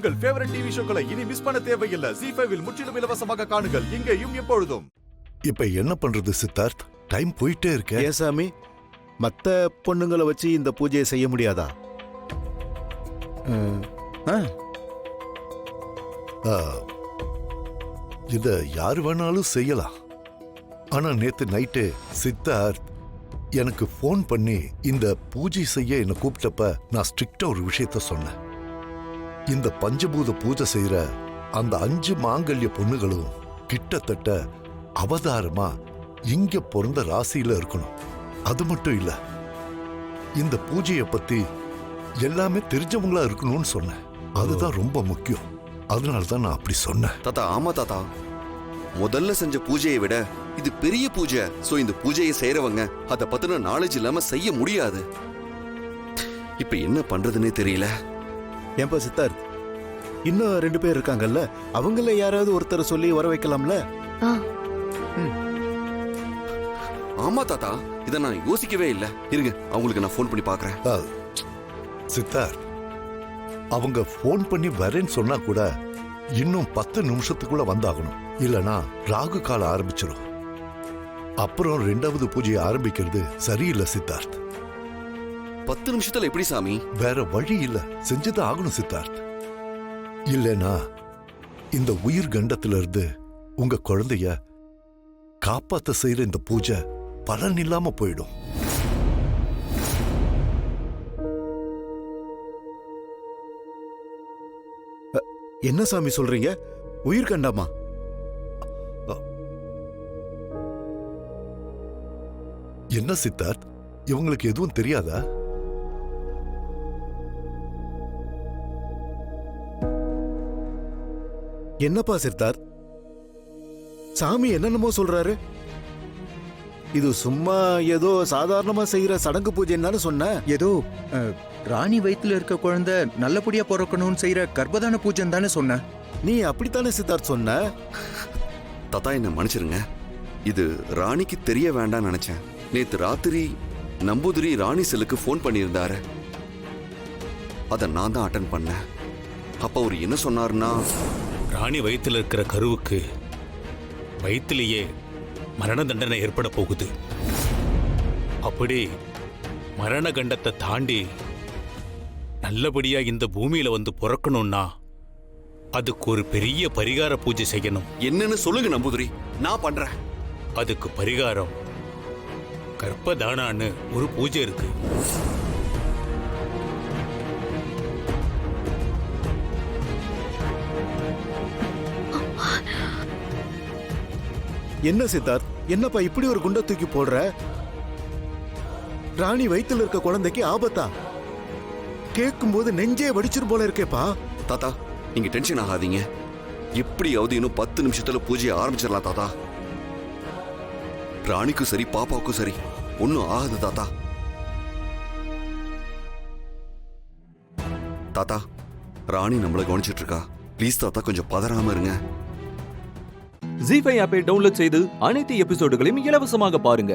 உங்கள் favourite TV ஷோக்களை இனி miss பண்ண தேவையில்லை. ZEE5 இல் முற்றிலும் இலவசமாக காணுங்கள், இங்கேயும் எப்பொழுதும். இப்ப என்ன பண்றது சித்தார்த்? டைம் போயிட்டே இருக்க. ஏன் சாமி, மத்த பொண்ணுங்களை வச்சு இந்த பூஜையை செய்ய முடியாதா? இத யாரு வேணாலும் செய்யலாம். ஆனா நேத்து நைட்டு சித்தார்த் எனக்கு போன் பண்ணி இந்த பூஜை செய்ய என்ன கூப்பிட்டப்ப நான் ஸ்ட்ரிக்டா ஒரு விஷயத்த சொன்னேன். இந்த பஞ்சபூத பூஜை செய்யற அந்த 5 மாங்கல்ய பொண்ணுகளும் கிட்டத்தட்ட அவதாரமா இங்க பிறந்த ராசியில இருக்கணும். அது மட்டும் இல்ல, இந்த பூஜையை பத்தி எல்லாமே தெரிஞ்சவங்களா இருக்கணும்னு சொன்னேன். அதுதான் ரொம்ப முக்கியம். அதனாலதான் நான் அப்படி சொன்னேன். தாத்தா, ஆமா தாத்தா, முதல்ல செஞ்ச பூஜையை விட இது பெரிய பூஜை. சோ இந்த பூஜையை செய்யறவங்க அத பத்தின நாலேஜ் இல்லாம செய்ய முடியாது. இப்ப என்ன பண்றதுன்னே தெரியல. ஏன்பா சித்தார்த், இன்னும் 2 பேர் இருக்காங்கல்ல, அவங்கள யாராவது ஒருத்தரை சொல்லி வர வைக்கலாம்ல? ஆமா தாத்தா, இத நான் யோசிக்கவே இல்ல. இருங்க, அவங்களுக்கு நான் போன் பண்ணி பாக்குறேன். சித்தார்த், அவங்க போன் பண்ணி வரேன்னு சொன்னா கூட இன்னும் 10 நிமிஷத்துக்குள்ள வந்தாகணும். இல்லனா ராகு காலம் ஆரம்பிச்சிடும். அப்புறம் 2வது பூஜையை ஆரம்பிக்கிறது சரியில்லை சித்தார்த். 10 நிமிஷத்துல எப்படி சாமி? வேற வழி இல்ல, செஞ்சுதான் ஆகணும் சித்தார்த். இல்லனா இந்த உயிர் கண்டத்துல இருந்து உங்க குழந்தைய காப்பாத்த செய்யற இந்த பூஜை பலன் இல்லாம போயிடும். என்ன சாமி சொல்றீங்க? உயிர் கண்டாமா? என்ன சித்தார்த், இவங்களுக்கு எதுவும் தெரியாதா? என்னப்பா சித்தார்த், சாமி என்னென்னமோ சொல்றாரு. இது சும்மா ஏதோ சாதாரணமா செய்யற சடங்கு பூஜைன்னு சொன்ன. ஏதோ ராணி வயித்துல இருக்க குழந்தை நல்லபடியா பிறக்கணும்னு செய்யற கர்ப்பதான பூஜைன்னு தானே சொன்ன. நீ அப்படித்தானே சித்தார்த் சொன்ன? தாத்தா, என்ன மன்னிச்சிருங்க. இது ராணிக்கு தெரிய வேண்டாம் நினைச்சேன். நேத்து ராத்திரி நம்பூதிரி ராணி செல்லுக்கு போன் பண்ணியிருந்தாரு. அத நான் தான் அட்டன் பண்ணேன். அப்ப அவர் என்ன சொன்னாருன்னா, ராணி வயித்துல இருக்கிற கருவுக்கு வயிற்றிலேயே மரண தண்டனை ஏற்பட போகுது. அப்படி மரண கண்டத்தை தாண்டி நல்லபடியா இந்த பூமியில வந்து பிறக்கணும்னா அதுக்கு ஒரு பெரிய பரிகார பூஜை செய்யணும். என்னன்னு சொல்லுங்க நம்பூதிரி, நான் பண்றேன். அதுக்கு பரிகாரம் கர்ப்பதானான்னு ஒரு பூஜை இருக்கு. என்ன சித்தார்த், என்னப்பா இப்படி ஒரு குண்டை தூக்கி போடுற? ராணி வயித்துல இருக்க குழந்தைக்கு ஆபத்தா? கேட்கும் போது நெஞ்சே வடிச்சிரு போல இருக்கேப்பா. தாத்தா, நீங்க டென்ஷன் ஆகாதீங்க. எப்படியாவது இன்னும் 10 நிமிஷத்துல பூஜையை ஆரம்பிச்சிடலாம் தாத்தா. ராணிக்கும் சரி பாப்பாவுக்கும் சரி ஒன்னும் ஆகாது தாத்தா. தாத்தா, ராணி நம்மள கவனிச்சிட்டு இருக்கா. ப்ளீஸ் தாத்தா, கொஞ்சம் பதறாம இருங்க. ZEE5 ஆப்பை டவுன்லோட் செய்து அனைத்து எபிசோடுகளையும் இலவசமாக பாருங்க.